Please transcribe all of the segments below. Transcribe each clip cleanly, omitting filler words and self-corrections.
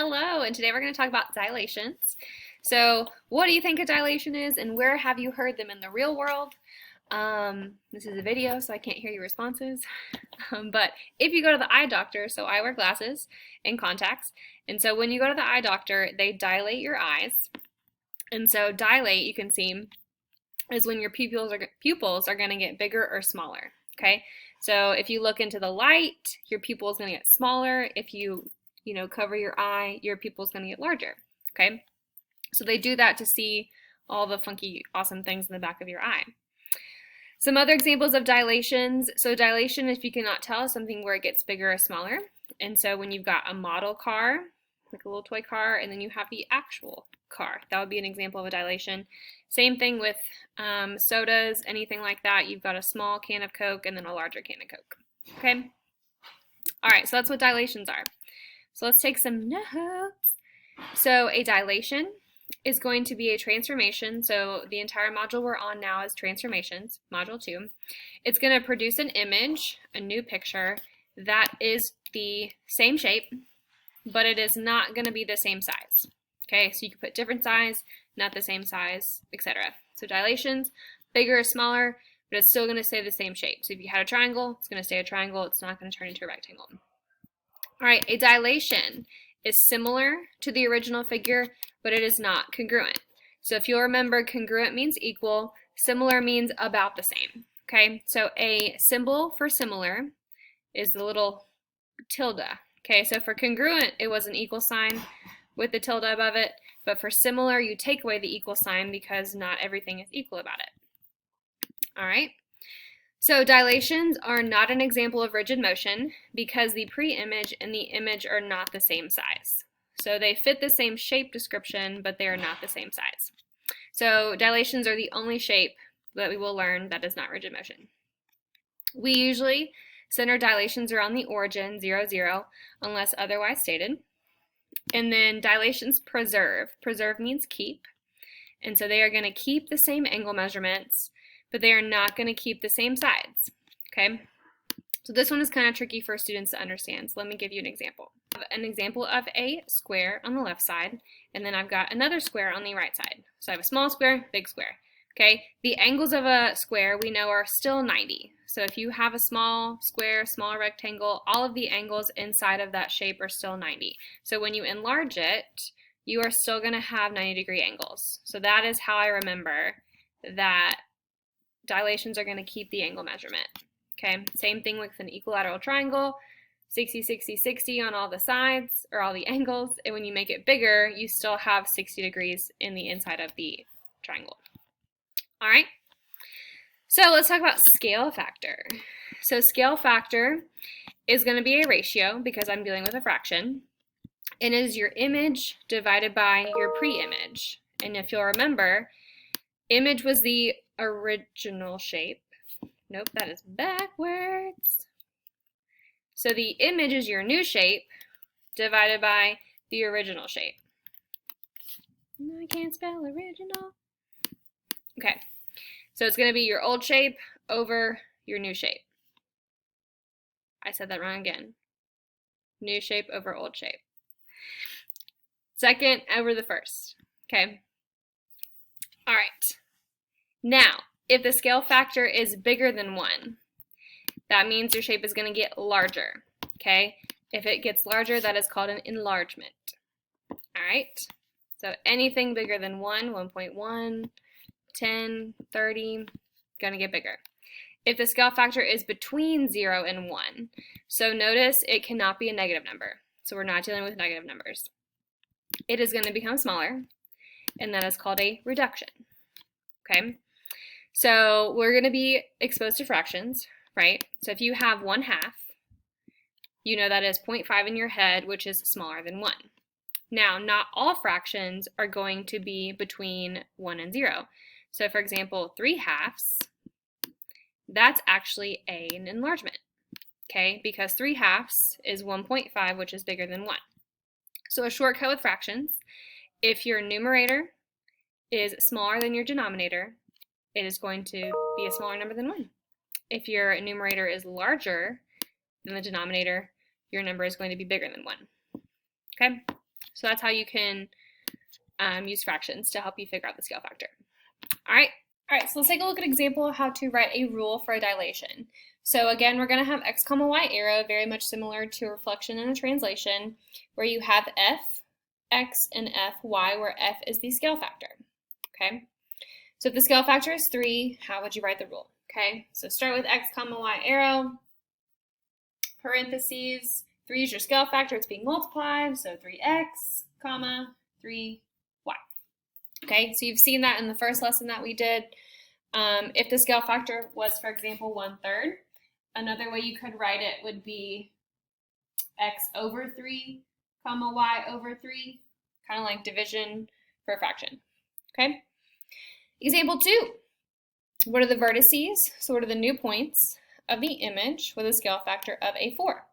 Hello, and today we're going to talk about dilations. So, what do you think a dilation is, and where have you heard them in the real world? This is a video, so I can't hear your responses. But if you go to the eye doctor, so I wear glasses and contacts, and so when you go to the eye doctor, they dilate your eyes. And so, dilate, you can see, is when your pupils are going to get bigger or smaller. Okay, so if you look into the light, your pupil is going to get smaller. If you cover your eye, your pupil is going to get larger. Okay, so they do that to see all the funky, awesome things in the back of your eye. Some other examples of dilations. So dilation, if you cannot tell, is something where it gets bigger or smaller. And so when you've got a model car, like a little toy car, and then you have the actual car, that would be an example of a dilation. Same thing with sodas, anything like that. You've got a small can of Coke and then a larger can of Coke. Okay? All right, so that's what dilations are. So let's take some notes. So a dilation is going to be a transformation. So the entire module we're on now is transformations, module 2. It's going to produce an image, a new picture, that is the same shape, but it is not going to be the same size. Okay, so you can put different size, not the same size, etc. So dilations, bigger or smaller, but it's still going to stay the same shape. So if you had a triangle, it's going to stay a triangle. It's not going to turn into a rectangle. All right, a dilation is similar to the original figure, but it is not congruent. So if you'll remember, congruent means equal, similar means about the same. Okay, so a symbol for similar is the little tilde. Okay, so for congruent, it was an equal sign with the tilde above it, but for similar, you take away the equal sign because not everything is equal about it. All right. So dilations are not an example of rigid motion because the pre-image and the image are not the same size. So they fit the same shape description, but they are not the same size. So dilations are the only shape that we will learn that is not rigid motion. We usually center dilations around the origin, 0, 0, unless otherwise stated. And then dilations preserve. Preserve means keep. And so they are going to keep the same angle measurements, but they are not going to keep the same sides, okay? So this one is kind of tricky for students to understand, so let me give you an example. I have an example of a square on the left side, and then I've got another square on the right side. So I have a small square, big square, okay? The angles of a square we know are still 90. So if you have a small square, small rectangle, all of the angles inside of that shape are still 90. So when you enlarge it, you are still going to have 90-degree angles. So that is how I remember that dilations are going to keep the angle measurement. Okay, same thing with an equilateral triangle, 60, 60, 60 on all the sides, or all the angles, and when you make it bigger, you still have 60 degrees in the inside of the triangle. All right, so let's talk about scale factor. So scale factor is going to be a ratio because I'm dealing with a fraction, and it is your image divided by your pre-image. And if you'll remember, image was the original shape. Nope, that is backwards. So the image is your new shape divided by the original shape. I can't spell original. Okay, so it's going to be your old shape over your new shape. I said that wrong again. New shape over old shape. Second over the first. Okay. All right. Now, if the scale factor is bigger than 1, that means your shape is going to get larger, okay? If it gets larger, that is called an enlargement, all right? So anything bigger than 1, 1.1, 10, 30, going to get bigger. If the scale factor is between 0 and 1, so notice it cannot be a negative number, so we're not dealing with negative numbers. It is going to become smaller, and that is called a reduction, okay? So we're going to be exposed to fractions, right? So if you have 1/2, you know that is 0.5 in your head, which is smaller than 1. Now, not all fractions are going to be between 1 and 0. So for example, 3/2, that's actually an enlargement, okay? Because 3/2 is 1.5, which is bigger than 1. So a shortcut with fractions, if your numerator is smaller than your denominator, it is going to be a smaller number than 1. If your numerator is larger than the denominator, your number is going to be bigger than 1. Okay? So that's how you can use fractions to help you figure out the scale factor. All right, so let's take a look at an example of how to write a rule for a dilation. So again, we're going to have x comma y arrow, very much similar to a reflection and a translation, where you have f, x, and f, y, where f is the scale factor. Okay, so if the scale factor is 3, how would you write the rule? Okay, so start with x comma y arrow, parentheses, 3 is your scale factor, it's being multiplied, so 3x, comma, 3y. Okay, so you've seen that in the first lesson that we did. If the scale factor was, for example, 1/3, another way you could write it would be x over 3, comma y over 3, kind of like division for a fraction. Okay, example 2. What are the vertices? So what are the new points of the image with a scale factor of a 4?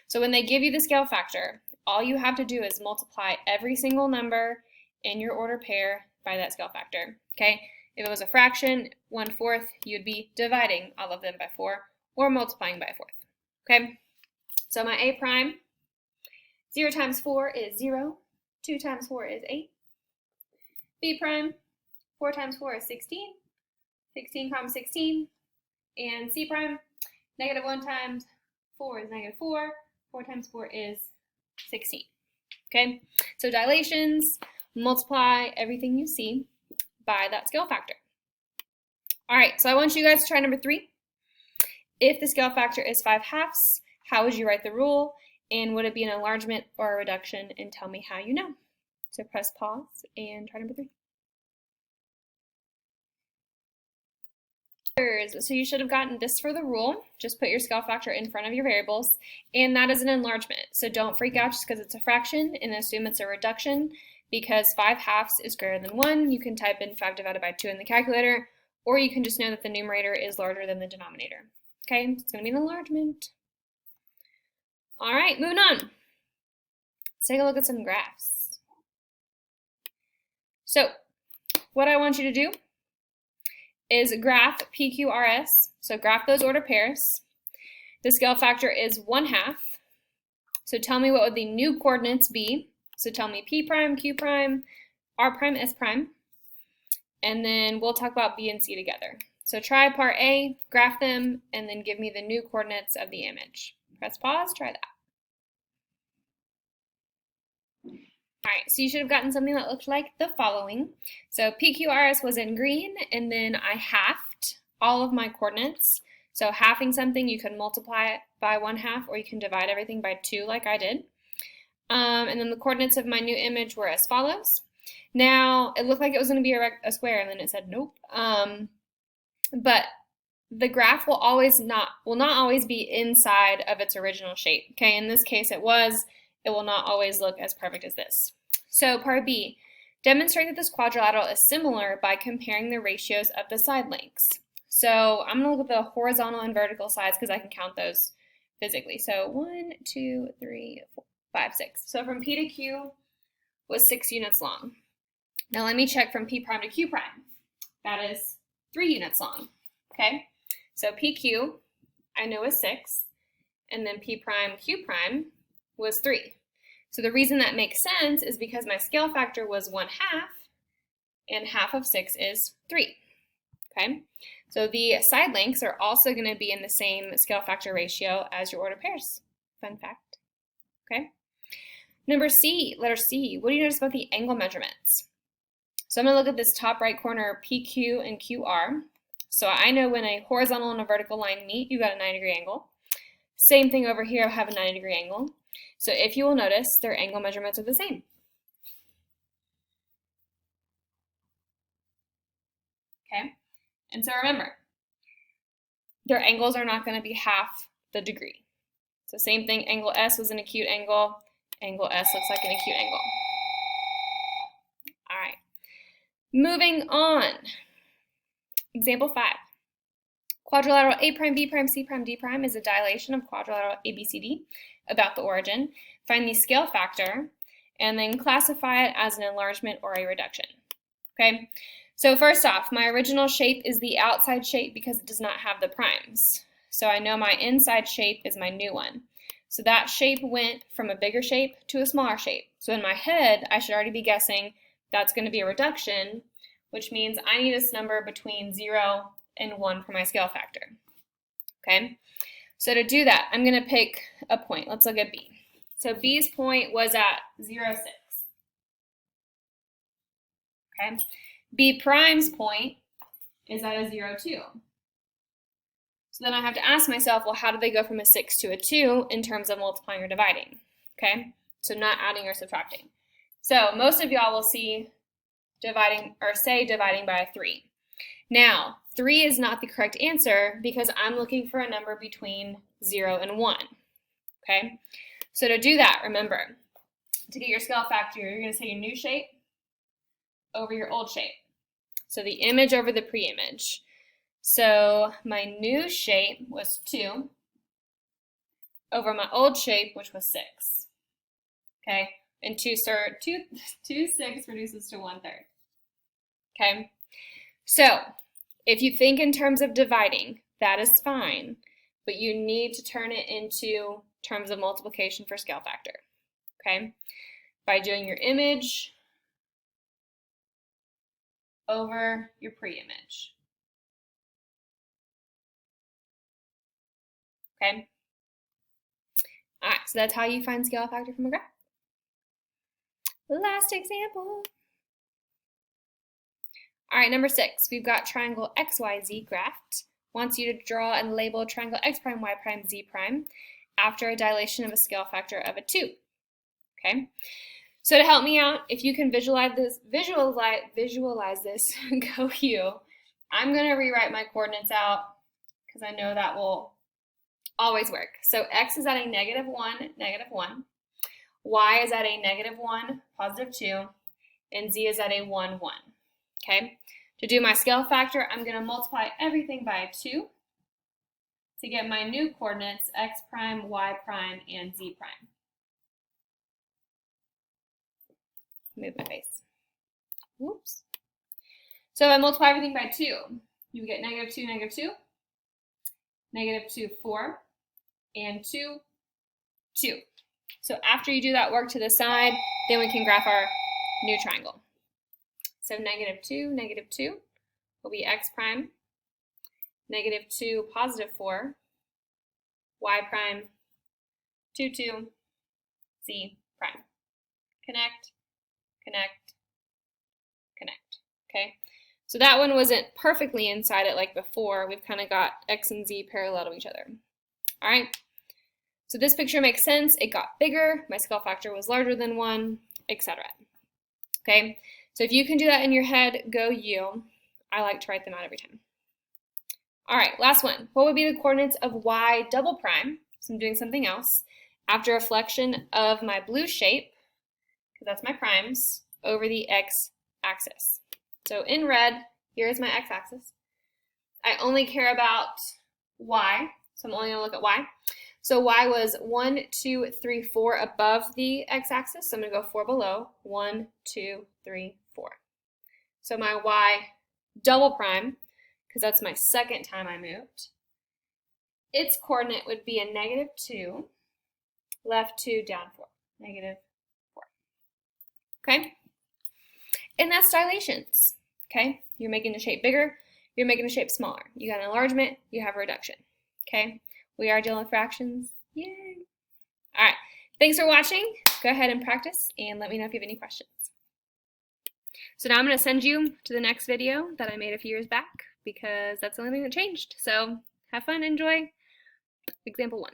So when they give you the scale factor, all you have to do is multiply every single number in your order pair by that scale factor. Okay, if it was a fraction, 1/4, you'd be dividing all of them by 4 or multiplying by a 4th. Okay, so my a prime, 0 times 4 is 0, 2 times 4 is 8. B prime, 4 times 4 is 16, 16 comma 16, and C prime, -1 times 4 is -4, 4 times 4 is 16. Okay, so dilations, multiply everything you see by that scale factor. All right, so I want you guys to try number 3. If the scale factor is 5/2, how would you write the rule? And would it be an enlargement or a reduction? And tell me how you know. So press pause and try number 3. So you should have gotten this for the rule. Just put your scale factor in front of your variables, and that is an enlargement. So don't freak out just because it's a fraction and assume it's a reduction, because 5/2 is greater than 1. You can type in 5 divided by 2 in the calculator, or you can just know that the numerator is larger than the denominator. Okay, it's going to be an enlargement. All right, moving on. Let's take a look at some graphs. So what I want you to do is graph PQRS, so graph those order pairs. The scale factor is 1/2, so tell me what would the new coordinates be. So tell me P prime, Q prime, R prime, S prime, and then we'll talk about B and C together. So try part A, graph them, and then give me the new coordinates of the image. Press pause, try that. All right, so you should have gotten something that looked like the following. So PQRS was in green, and then I halved all of my coordinates. So halving something, you can multiply it by 1/2, or you can divide everything by 2 like I did. And then the coordinates of my new image were as follows. Now, it looked like it was going to be a square, and then it said nope. But the graph will not always be inside of its original shape. Okay, in this case it was. It will not always look as perfect as this. So part B, demonstrate that this quadrilateral is similar by comparing the ratios of the side lengths. So I'm going to look at the horizontal and vertical sides because I can count those physically. So 1, 2, 3, 4, 5, 6. So from P to Q was 6 units long. Now let me check from P prime to Q prime. That is 3 units long. Okay, so PQ I know is 6, and then P prime Q prime was 3. So the reason that makes sense is because my scale factor was 1/2, and half of 6 is 3. Okay, so the side lengths are also going to be in the same scale factor ratio as your order pairs. Fun fact. Okay, number C, letter C, what do you notice about the angle measurements? So I'm going to look at this top right corner, PQ and QR. So I know when a horizontal and a vertical line meet, you got a 90-degree angle. Same thing over here, I have a 90-degree angle. So if you will notice, their angle measurements are the same. Okay, and so remember, their angles are not going to be half the degree. So same thing, angle S was an acute angle, angle S looks like an acute angle. All right, moving on. Example 5. Quadrilateral A prime, B prime, C prime, D prime is a dilation of quadrilateral ABCD about the origin. Find the scale factor and then classify it as an enlargement or a reduction. Okay, so first off, my original shape is the outside shape because it does not have the primes. So I know my inside shape is my new one. So that shape went from a bigger shape to a smaller shape. So in my head, I should already be guessing that's going to be a reduction, which means I need this number between 0 and 1 for my scale factor. Okay? So to do that, I'm going to pick a point. Let's look at B. So B's point was at 0, 6. Okay? B prime's point is at a 0, 2. So then I have to ask myself, well, how did they go from a 6 to a 2 in terms of multiplying or dividing? Okay? So not adding or subtracting. So most of y'all will see dividing or say dividing by a 3. Now, 3 is not the correct answer because I'm looking for a number between 0 and 1. Okay? So to do that, remember, to get your scale factor, you're going to say your new shape over your old shape. So the image over the pre-image. So my new shape was 2 over my old shape, which was 6. Okay? And 2 6 reduces to 1/3. Okay? So if you think in terms of dividing, that is fine, but you need to turn it into terms of multiplication for scale factor. Okay? By doing your image over your pre-image. Okay? All right, so that's how you find scale factor from a graph. Last example. All right, number 6, we've got triangle XYZ graphed. Wants you to draw and label triangle X prime, Y prime, Z prime after a dilation of a scale factor of a 2. Okay? So to help me out, if you can visualize this, go you. I'm going to rewrite my coordinates out because I know that will always work. So X is at a -1, -1. Y is at a -1, +2. And Z is at a 1, 1. Okay? To do my scale factor, I'm going to multiply everything by 2 to get my new coordinates, X prime, Y prime, and Z prime. Move my face. Whoops. So if I multiply everything by 2, you get -2, -2, -2, 4, and 2, 2. So after you do that work to the side, then we can graph our new triangle. So -2, -2 will be X prime, -2, +4, Y prime, 2, 2, Z prime. Connect, connect, connect. Okay? So that one wasn't perfectly inside it like before. We've kind of got X and Z parallel to each other. All right? So this picture makes sense. It got bigger. My scale factor was larger than 1, etc. Okay? So if you can do that in your head, go you. I like to write them out every time. All right, last one. What would be the coordinates of Y double prime? So I'm doing something else. After a flexion of my blue shape, because that's my primes, over the X axis. So in red, here's my X axis. I only care about Y, so I'm only going to look at Y. So Y was 1, 2, 3, 4 above the X axis, so I'm going to go 4 below. 1, 2, 3, 4. So my Y double prime, because that's my second time I moved, its coordinate would be a -2, left 2, down 4, -4. Okay? And that's dilations. Okay? You're making the shape bigger, you're making the shape smaller. You got an enlargement, you have a reduction. Okay? We are dealing with fractions. Yay! All right. Thanks for watching. Go ahead and practice and let me know if you have any questions. So now I'm going to send you to the next video that I made a few years back because that's the only thing that changed. So have fun, enjoy. Example 1.